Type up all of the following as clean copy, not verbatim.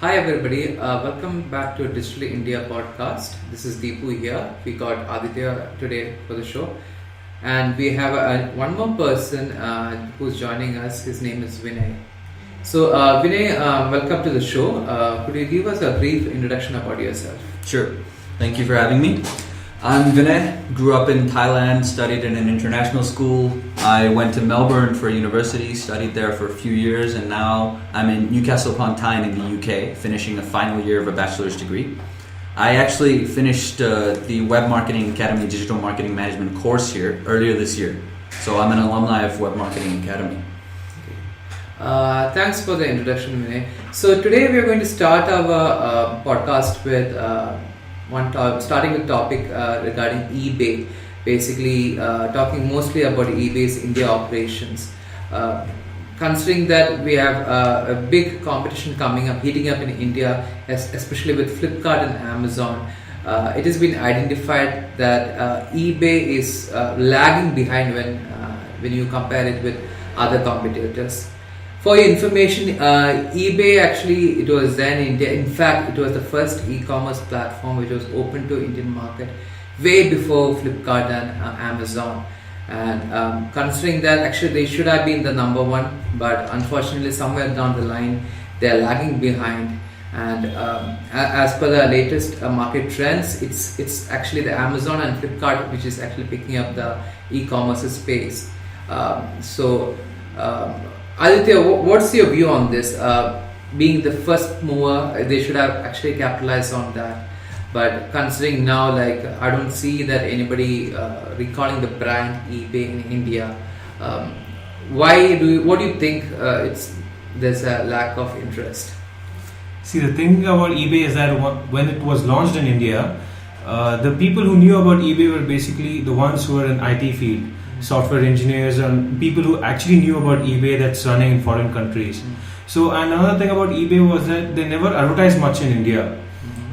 Hi everybody, welcome back to Digitally India podcast. This is Deepu here. We got Aditya today for the show, and we have one more person who's joining us. His name is Vinay. So Vinay, welcome to the show. Could you give us a brief introduction about yourself? Sure. Thank you for having me. I'm Vinay, grew up in Thailand, studied in an international school. I went to Melbourne for university, studied there for a few years, and now I'm in Newcastle upon Tyne in the UK, finishing a final year of a bachelor's degree. I actually finished the Web Marketing Academy Digital Marketing Management course here earlier this year. So I'm an alumni of Web Marketing Academy. Thanks for the introduction, Vinay. So today we are going to start our podcast with starting with topic regarding eBay. Basically, talking mostly about eBay's India operations. Considering that we have a big competition coming up, heating up in India, especially with Flipkart and Amazon, it has been identified that eBay is lagging behind when you compare it with other competitors. For your information, eBay actually, it was then in India. In fact, it was the first e-commerce platform which was open to Indian market way before Flipkart and Amazon. And considering that, actually they should have been the number one, but unfortunately somewhere down the line they are lagging behind. And as per the latest market trends, it's actually the Amazon and Flipkart which is actually picking up the e-commerce space. Aditya, what's your view on this? Being the first mover, they should have actually capitalized on that. But considering now, I don't see that anybody recalling the brand eBay in India. What do you think? There's a lack of interest. See, the thing about eBay is that when it was launched in India, the people who knew about eBay were basically the ones who were in IT field, software engineers and people who actually knew about eBay that's running in foreign countries. So, and another thing about eBay was that they never advertised much in India.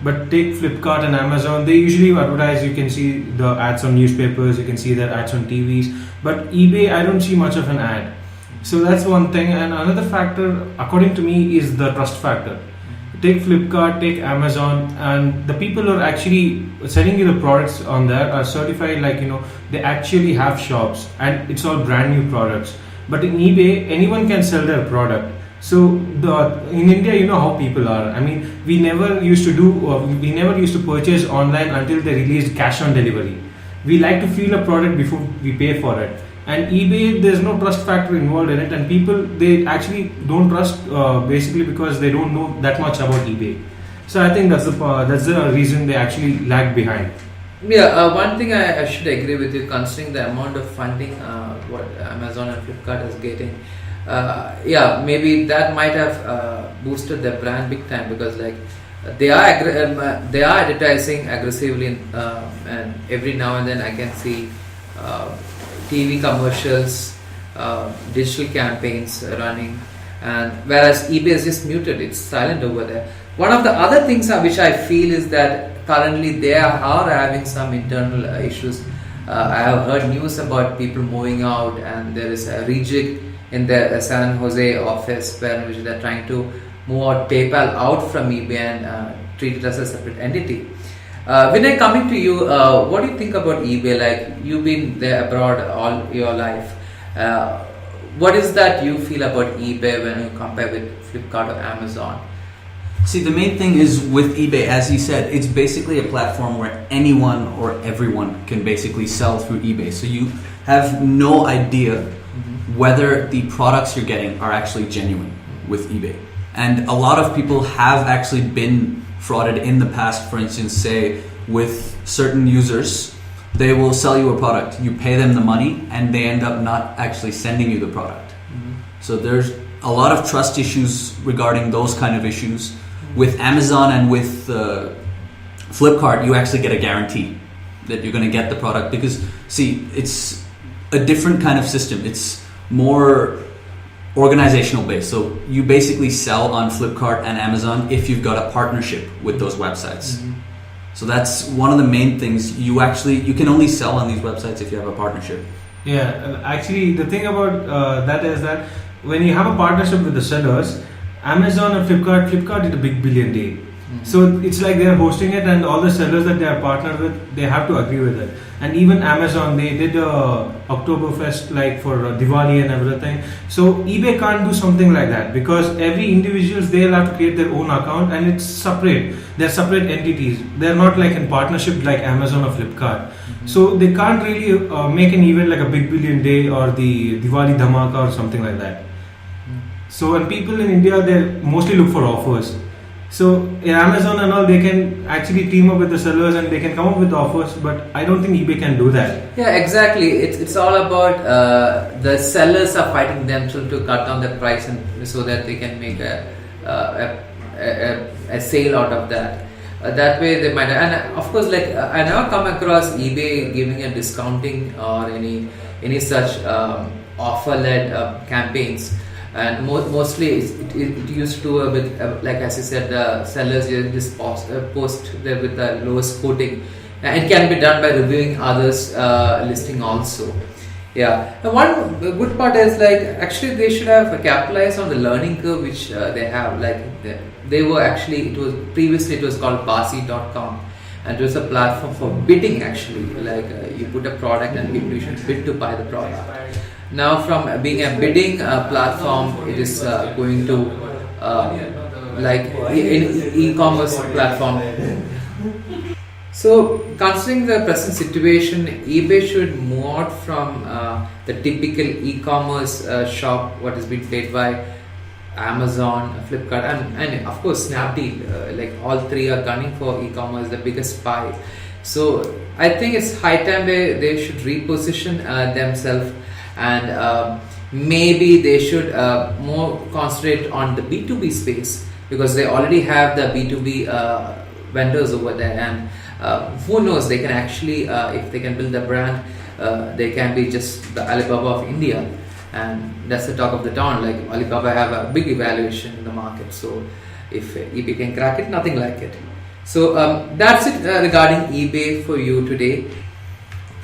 But take Flipkart and Amazon, they usually advertise. You can see the ads on newspapers, you can see their ads on TVs. But eBay, I don't see much of an ad. So that's one thing. And another factor, according to me, is the trust factor. Take Flipkart, take Amazon, and the people who are actually selling you the products on there are certified, they actually have shops and it's all brand new products. But in eBay, anyone can sell their product. So in India, you know how people are. I mean, we never used to purchase online until they released cash on delivery. We like to feel a product before we pay for it. And eBay, there's no trust factor involved in it, and people, they actually don't trust basically because they don't know that much about eBay. So I think that's the reason they actually lag behind. Yeah, one thing I should agree with you, considering the amount of funding what Amazon and Flipkart is getting. Maybe that might have boosted their brand big time, because they are advertising aggressively, and every now and then I can see TV commercials, digital campaigns running, and whereas eBay is just muted, it's silent over there. One of the other things which I feel is that currently they are having some internal issues. I have heard news about people moving out, and there is a rejig in the San Jose office which they're trying to move out PayPal out from eBay and treat it as a separate entity. Vinay, coming to you, what do you think about eBay? You've been there abroad all your life. What is that you feel about eBay when you compare with Flipkart or Amazon? See, the main thing is with eBay, as you said, it's basically a platform where anyone or everyone can basically sell through eBay. So you have no idea whether the products you're getting are actually genuine with eBay. And a lot of people have actually been frauded in the past. For instance, say with certain users, they will sell you a product, you pay them the money, and they end up not actually sending you the product. So there's a lot of trust issues regarding those kind of issues. With Amazon and with Flipkart, you actually get a guarantee that you're going to get the product, because see, it's a different kind of system. It's more organizational based. So you basically sell on Flipkart and Amazon if you've got a partnership with those websites. So that's one of the main things. You can only sell on these websites if you have a partnership. Yeah, actually the thing about that is that when you have a partnership with the sellers, Amazon and Flipkart did a big billion day. So it's like they're hosting it, and all the sellers that they are partnered with, they have to agree with it. And even Amazon, they did a Oktoberfest like for Diwali and everything. So eBay can't do something like that because every individuals, they'll have to create their own account, and it's separate. They're separate entities. They're not like in partnership like Amazon or Flipkart. So they can't really make an event like a Big Billion Day or the Diwali Dhamaka or something like that. So and people in India, they mostly look for offers. So in Amazon and all, they can actually team up with the sellers and they can come up with offers, but I don't think eBay can do that. Yeah, exactly. It's all about the sellers are fighting themselves to cut down the price and so that they can make a sale out of that. That way they might, and of course, like I never come across eBay giving a discounting or any such offer-led campaigns. And mostly it used to do with like as I said, the sellers just post there with the lowest quoting. It can be done by reviewing others listing also. Yeah, and one good part is like actually they should have capitalized on the learning curve which they have. Like they were actually, previously it was called Basi.com, and it was a platform for bidding actually. Like you put a product and people should bid to buy the product. Now from being a bidding platform, it is going to like an e-commerce platform. So considering the present situation, eBay should move out from the typical e-commerce shop what has been played by Amazon, Flipkart and of course Snapdeal. Like all three are gunning for e-commerce, the biggest pie. So I think it's high time they should reposition themselves. And maybe they should more concentrate on the B2B space because they already have the B2B vendors over there, and who knows, they can actually if they can build a brand, they can be just the Alibaba of India, and that's the talk of the town. Like Alibaba have a big evaluation in the market, so if eBay can crack it, nothing like it. So that's it regarding eBay for you today.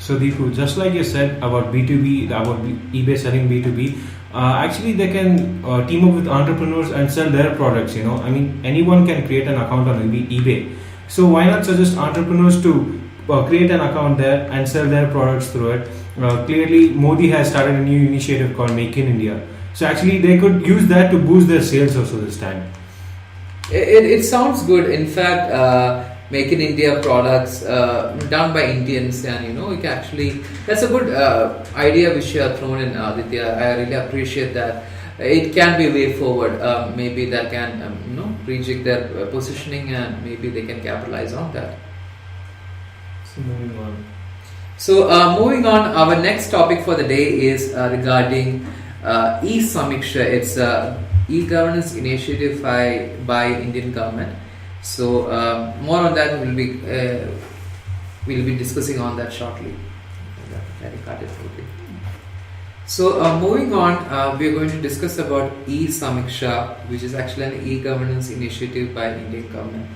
So Deepu, just like you said about B2B, about eBay selling B2B, actually they can team up with entrepreneurs and sell their products, you know. I mean, anyone can create an account on eBay. So why not suggest entrepreneurs to create an account there and sell their products through it? Clearly, Modi has started a new initiative called Make in India. So actually they could use that to boost their sales also this time. It sounds good. In fact, Make in India products done by Indians, and you know, you can actually, that's a good idea which you have thrown in, Aditya. I really appreciate that. It can be a way forward. Maybe that can reject their positioning, and maybe they can capitalize on that. So moving on. So moving on, our next topic for the day is regarding EaseSamiksha. It's e-governance initiative by Indian government. So more on that we'll be discussing on that shortly. So moving on, we are going to discuss about EaseSamiksha, which is actually an e-governance initiative by Indian government.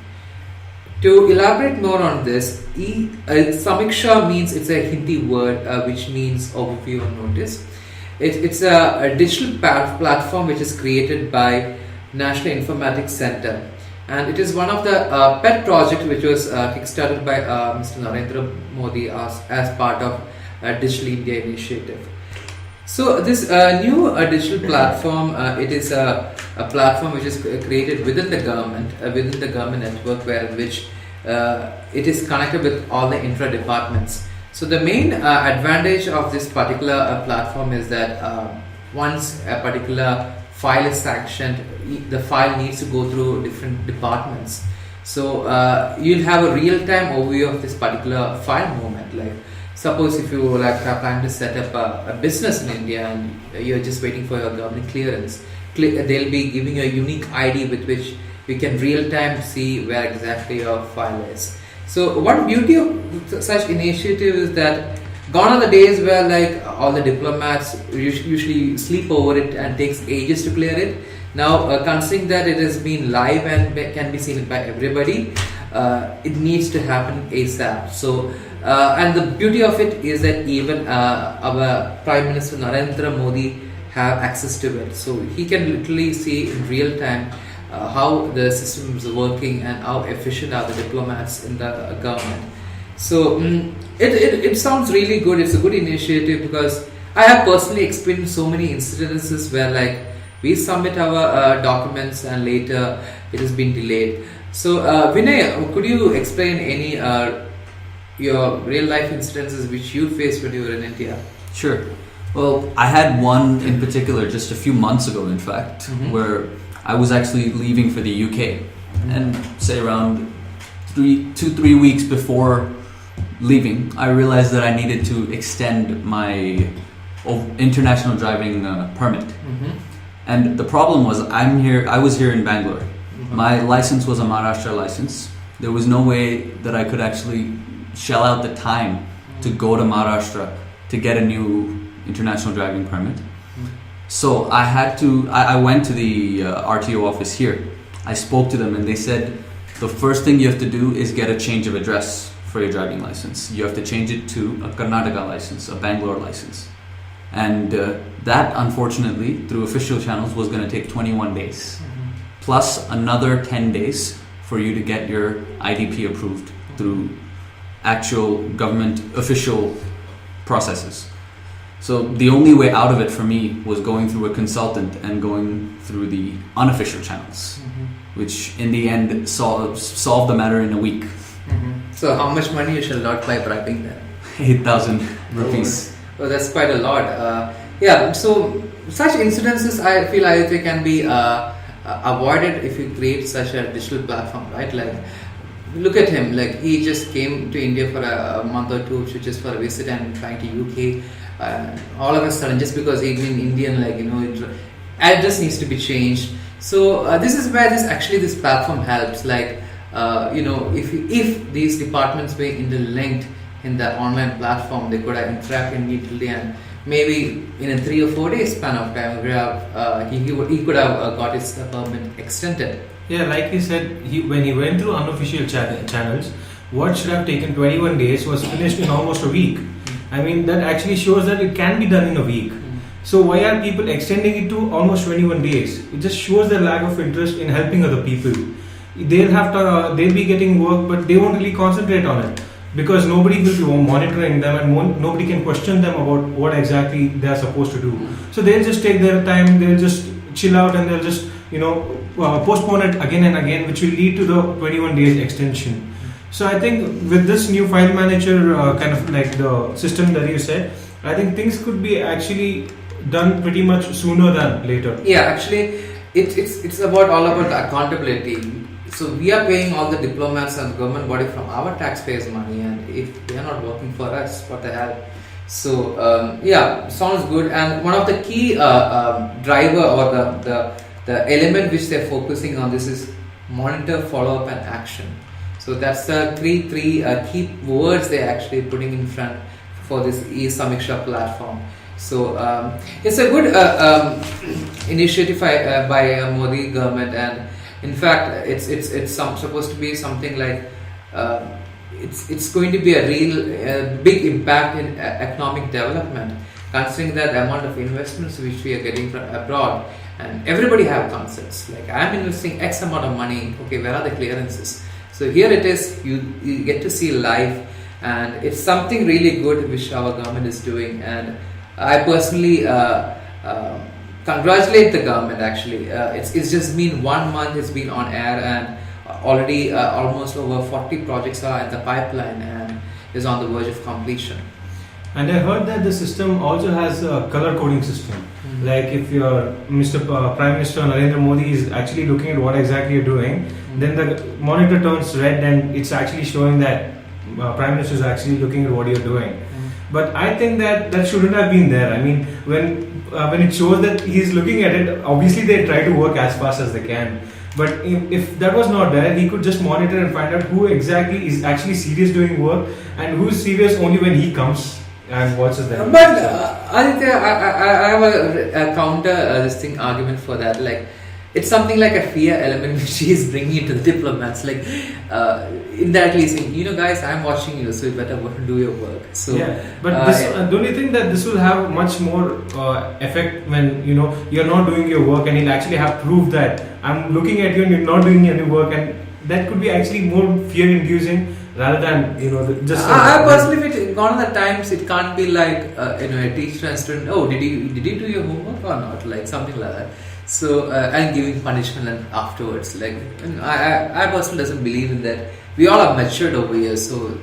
To elaborate more on this, Samiksha means, it's a Hindi word which means overview or notice. It's a digital platform which is created by National Informatics Center. And it is one of the pet project which was kickstarted by Mr. Narendra Modi as part of Digital India initiative. So this new digital platform, it is a platform which is created within the government network, which it is connected with all the infra departments. So the main advantage of this particular platform is that once a particular file is sanctioned, the file needs to go through different departments. So you'll have a real-time overview of this particular file movement. Like suppose if you are planning to set up a business in India and you're just waiting for your government clearance, they'll be giving you a unique ID with which you can real-time see where exactly your file is. So one beauty of such initiative is that gone are the days where like all the diplomats usually sleep over it and takes ages to clear it. Now considering that it has been live and can be seen by everybody, it needs to happen ASAP. So and the beauty of it is that even our Prime Minister Narendra Modi have access to it. So he can literally see in real time how the system is working and how efficient are the diplomats in the government. So it sounds really good. It's a good initiative because I have personally experienced so many incidences where like we submit our documents and later it has been delayed. So Vinay, could you explain any your real life incidences which you faced when you were in India? Sure. Well, I had one in particular just a few months ago, in fact, where I was actually leaving for the UK, and say around 3 weeks before leaving, I realized that I needed to extend my international driving permit. And the problem was, I was here in Bangalore. My license was a Maharashtra license. There was no way that I could actually shell out the time to go to Maharashtra to get a new international driving permit. So I went to the RTO office here. I spoke to them and they said, the first thing you have to do is get a change of address for your driving license. You have to change it to a Karnataka license, a Bangalore license. And that, unfortunately, through official channels was going to take 21 days. Plus another 10 days for you to get your IDP approved through actual government official processes. So the only way out of it for me was going through a consultant and going through the unofficial channels, which in the end solved the matter in a week. So how much money you shall not by bribing them? 8,000 rupees. Oh, that's quite a lot. Yeah, so such incidences I feel they can be avoided if you create such a digital platform, right? Like, look at him, like he just came to India for a month or two just for a visit and trying to UK. All of a sudden, just because he's been Indian, like address needs to be changed. So this is where this platform helps. Like if these departments were interlinked in the online platform, they could have interacted immediately, and maybe in a 3 or 4 days span of time, he could have got his permit extended. Yeah, like he said, when he went through unofficial channels, what should have taken 21 days was finished in almost a week. I mean, that actually shows that it can be done in a week. So why are people extending it to almost 21 days? It just shows their lack of interest in helping other people. They'll be getting work, but they won't really concentrate on it because nobody will be monitoring them and nobody can question them about what exactly they are supposed to do. So they'll just take their time, they'll just chill out, and they'll just postpone it again and again, which will lead to the 21 days extension. So I think with this new file manager kind of like the system that you said, I think things could be actually done pretty much sooner than later. Yeah, actually it's all about the accountability. So we are paying all the diplomats and the government body from our taxpayers' money, and if they are not working for us, what the hell? So sounds good. And one of the key driver or the element which they're focusing on this is monitor, follow up, and action. So that's the three key words they're actually putting in front for this EaseSamiksha platform. So it's a good initiative by Modi government, and in fact it's supposed to be something like it's going to be a real big impact in economic development, considering that amount of investments which we are getting from abroad. And everybody have concepts like I'm investing X amount of money. Okay, where are the clearances? So here it is. You get to see live, and it's something really good which our government is doing. And I personally congratulate the government. Actually, it's just been 1 month. It's been on air, and already almost over 40 projects are at the pipeline and is on the verge of completion. And I heard that the system also has a color coding system. Like if your Prime Minister Narendra Modi is actually looking at what exactly you're doing, then the monitor turns red and it's actually showing that Prime Minister is actually looking at what you're doing. But I think that shouldn't have been there. I mean, when it shows that he's looking at it, obviously they try to work as fast as they can. But if that was not there, he could just monitor and find out who exactly is actually serious doing work and who's serious only when he comes and watches them. But Aditya, I have a counter argument for that. Like, it's something like a fear element which he is bringing into the diplomats, like indirectly saying, guys, I'm watching you, so you better go and do your work. So but don't you think that this will have much more effect when you're not doing your work, and you'll actually have proof that I'm looking at you and you're not doing any work, and that could be actually more fear-inducing rather than just. I personally feel gone are the times it can't be like a teacher and student. Oh, did you do your homework or not? Like something like that. So and giving punishment and afterwards, like I personally doesn't believe in that. We all are matured over here, so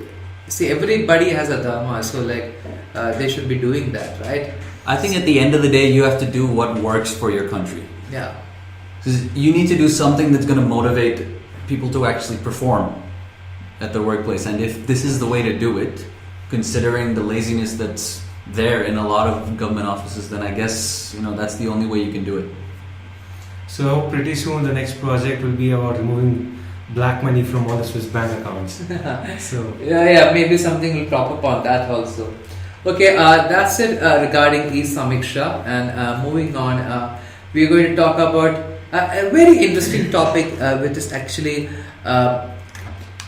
see, everybody has a dharma, so like they should be doing that, right? I think at the end of the day, you have to do what works for your country. Yeah. Because you need to do something that's going to motivate people to actually perform at the workplace. And if this is the way to do it, considering the laziness that's there in a lot of government offices, then I guess that's the only way you can do it. So pretty soon the next project will be about removing black money from all the Swiss bank accounts. So yeah, maybe something will crop up on that also. Okay, that's it regarding EaseSamiksha, and moving on, we're going to talk about a very interesting topic, which is actually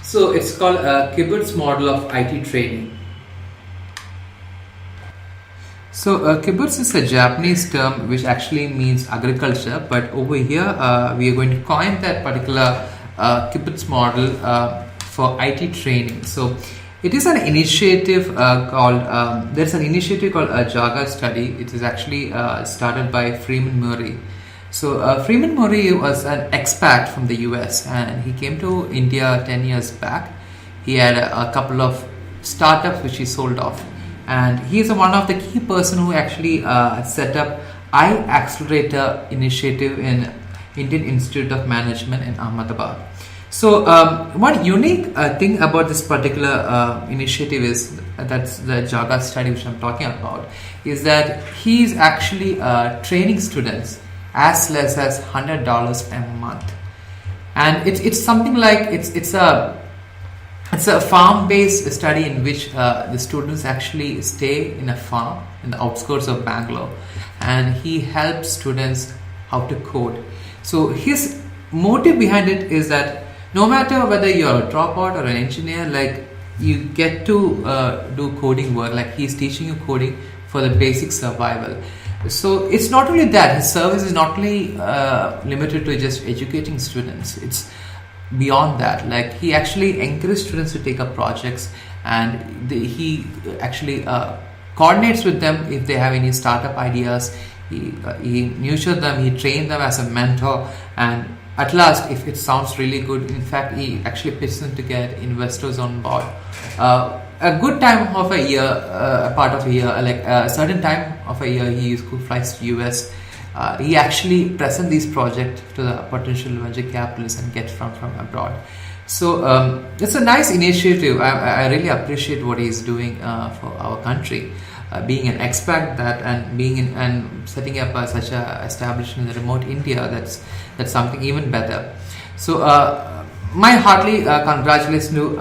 so it's called Kibbutz model of IT training. So kibbutz is a Japanese term which actually means agriculture, but over here we are going to coin that particular kibbutz model for IT training. So it is an initiative called there's an initiative called a Jaga study. It is actually started by Freeman Murray. So Freeman Murray was an expat from the US, and he came to India 10 years back. He had a couple of startups which he sold off, and he is one of the key person who actually set up iAccelerator initiative in Indian Institute of Management in Ahmedabad. So one unique thing about this particular initiative is that's the Jaga study which I'm talking about, is that he is actually training students as less as $100 a month, and it's something like it's a farm-based study in which the students actually stay in a farm in the outskirts of Bangalore, and he helps students how to code. So his motive behind it is that no matter whether you're a dropout or an engineer, like you get to do coding work. Like he's teaching you coding for the basic survival. So it's not only that, his service is not only limited to just educating students, it's beyond that. Like he actually encourages students to take up projects, and he actually coordinates with them if they have any startup ideas. He nurtures them, he trains them as a mentor, and at last, if it sounds really good, in fact, he actually pitches them to get investors on board. A good time of a year, a part of a year, like a certain time of a year, he flies to US. He actually presents these projects to the potential venture capitalists and gets from abroad. So it's a nice initiative. I really appreciate what he's doing for our country. Being an expat and being in and setting up such a establishment in remote India, that's something even better. So my heartily congratulations to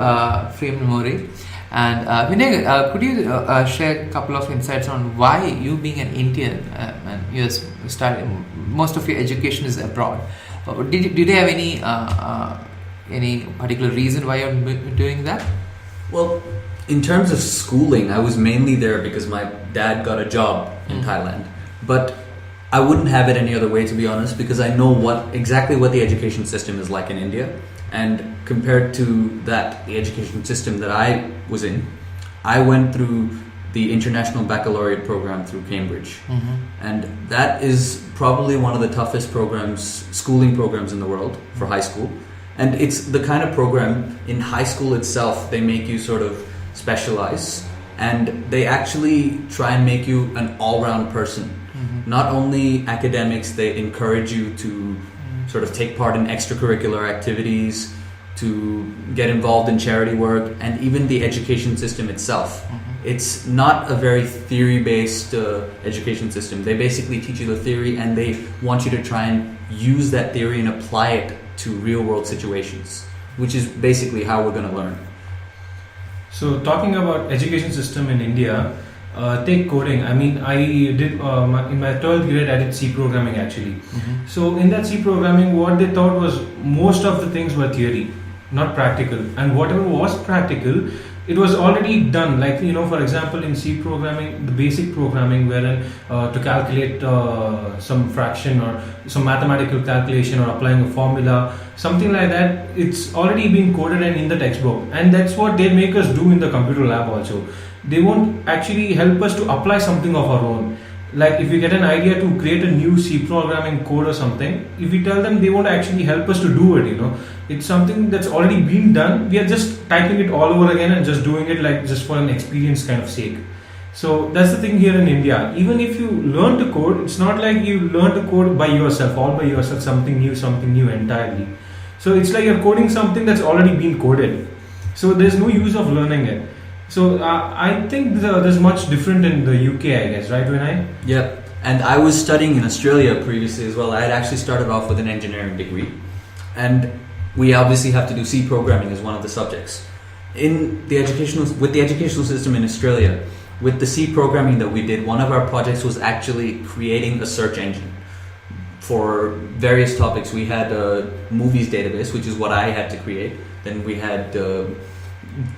Freeman Murray. And Vinay, could you share a couple of insights on why you, being an Indian, and you started most of your education is abroad? Did you have any particular reason why you're doing that? Well, in terms of schooling, I was mainly there because my dad got a job in Thailand. But I wouldn't have it any other way, to be honest, because I know exactly what the education system is like in India. And compared to that, the education system that I was in, I went through the International Baccalaureate program through Cambridge. And that is probably one of the toughest schooling programs in the world for high school. And it's the kind of program in high school itself, they make you sort of specialize, and they actually try and make you an all-round person. Not only academics, they encourage you to sort of take part in extracurricular activities, to get involved in charity work, and even the education system itself. It's not a very theory-based education system. They basically teach you the theory, and they want you to try and use that theory and apply it to real-world situations, which is basically how we're going to learn. So talking about education system in India, take coding. I mean, I did in my 12th grade I did C programming actually. So in that C programming, what they thought was most of the things were theory, not practical, and whatever was practical, it was already done. Like, you know, for example, in C programming, the basic programming wherein to calculate some fraction or some mathematical calculation or applying a formula, something like that, it's already been coded and in the textbook, and that's what they make us do in the computer lab also. They won't actually help us to apply something of our own. Like if we get an idea to create a new C programming code or something, if we tell them, they won't actually help us to do it, you know. It's something that's already been done. We are just typing it all over again and just doing it like just for an experience kind of sake. So that's the thing here in India. Even if you learn to code, it's not like you learn to code by yourself, all by yourself, something new entirely. So it's like you're coding something that's already been coded. So there's no use of learning it. So I think there's much different in the UK, I guess, right, Vinay? Yeah, and I was studying in Australia previously as well. I had actually started off with an engineering degree, and we obviously have to do C programming as one of the subjects. With the educational system in Australia, with the C programming that we did, one of our projects was actually creating a search engine for various topics. We had a movies database, which is what I had to create. Then we had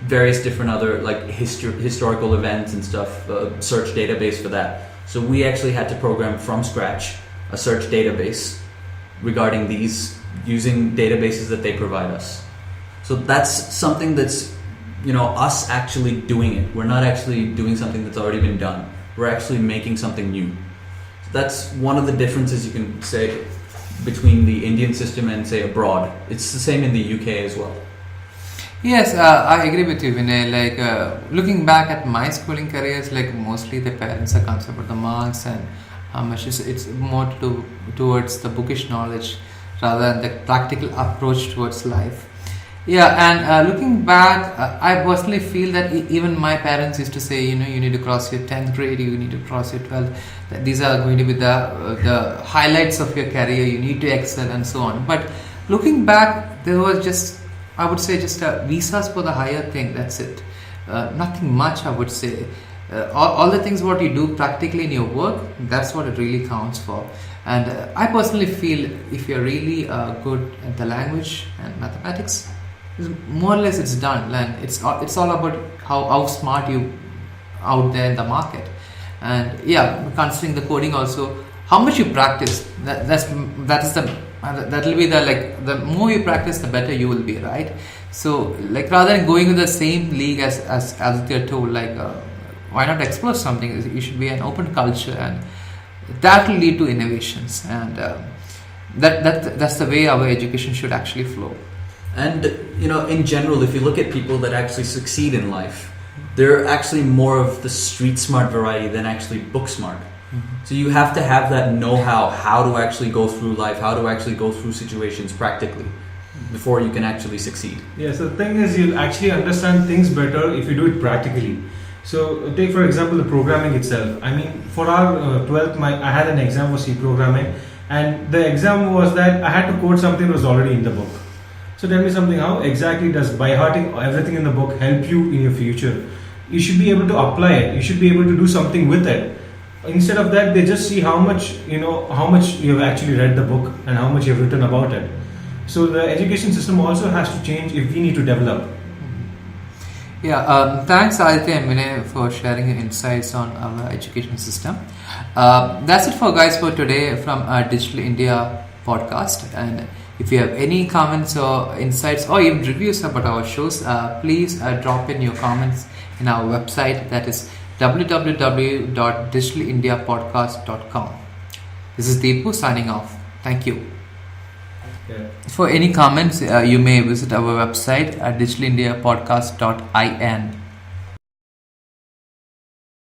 various different other like historical events and stuff, search database for that. So we actually had to program from scratch a search database regarding these, using databases that they provide us. So that's something that's, you know, us actually doing it. We're not actually doing something that's already been done. We're actually making something new. So that's one of the differences you can say between the Indian system and say abroad. It's the same in the UK as well. Yes, I agree with you, Vinay. Like looking back at my schooling careers, like mostly the parents are concerned about the marks and how much it's more to do towards the bookish knowledge rather than the practical approach towards life. Yeah, and looking back, I personally feel that even my parents used to say, you know, you need to cross your 10th grade, you need to cross your 12th. That these are going to be the highlights of your career. You need to excel and so on. But looking back, there was just, I would say, just visas for the higher thing. That's it. Nothing much, I would say. All the things what you do practically in your work, that's what it really counts for. And I personally feel if you're really good at the language and mathematics, more or less it's done. And it's all about how smart you out there in the market. And yeah, considering the coding also, how much you practice. That'll be the more you practice, the better you will be, right? So like rather than going in the same league as they're told, like why not explore something? You should be an open culture, and that will lead to innovations, and that's the way our education should actually flow. And you know, in general, if you look at people that actually succeed in life, they're actually more of the street smart variety than actually book smart. So you have to have that know-how, how to actually go through life, how to actually go through situations practically before you can actually succeed. Yeah, so the thing is, you'll actually understand things better if you do it practically. So take for example the programming itself. I mean, for our 12th, I had an exam for C programming, and the exam was that I had to code something that was already in the book. So tell me something, how exactly does by hearting everything in the book help you in your future? You should be able to apply it. You should be able to do something with it. Instead of that, they just see how much you have actually read the book and how much you have written about it. So the education system also has to change if we need to develop. Yeah, thanks Aditya and Vinay for sharing your insights on our education system. That's it for today from our Digital India podcast. And if you have any comments or insights or even reviews about our shows, please drop in your comments in our website, that is www.digitalindiapodcast.com. This is Deepu signing off. Thank you. Yeah. For any comments, you may visit our website at digitalindiapodcast.in.